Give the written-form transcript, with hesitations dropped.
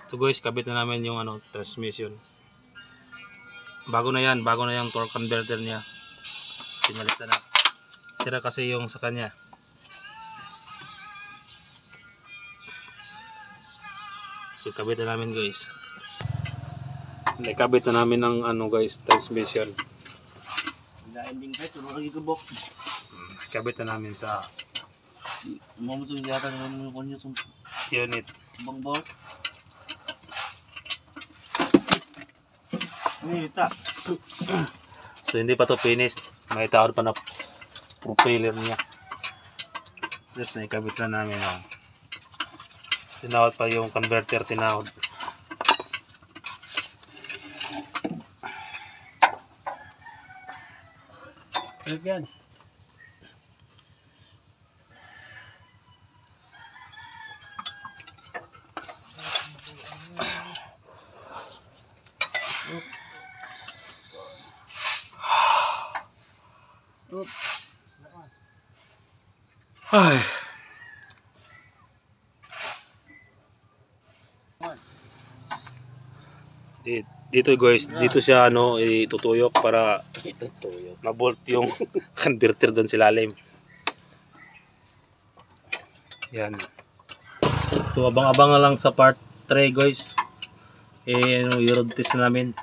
Ito guys, kabit na namin yung transmission. Bago na yan, bago na yung torque converter niya. Pinalitan na. Sira kasi yung sa kanya. So, kabit na namin guys. Nakabit na namin ang guys, transmission. Ending guys, tulog lagi kabok. Kabit na namin sa Mamutong yata naman ko niyo itong unit. bang bolt. Nita. So hindi pa to finished. May tawad pa na propeller niya. Just naikabit na namin. Tinawad pa yung converter, tinawad. Yan. Ay. Dito guys, dito siya itutuyok para mabolt yung converter doon sa ilalim. Yan. So abang-abang lang sa part 3 guys. Euro test na namin.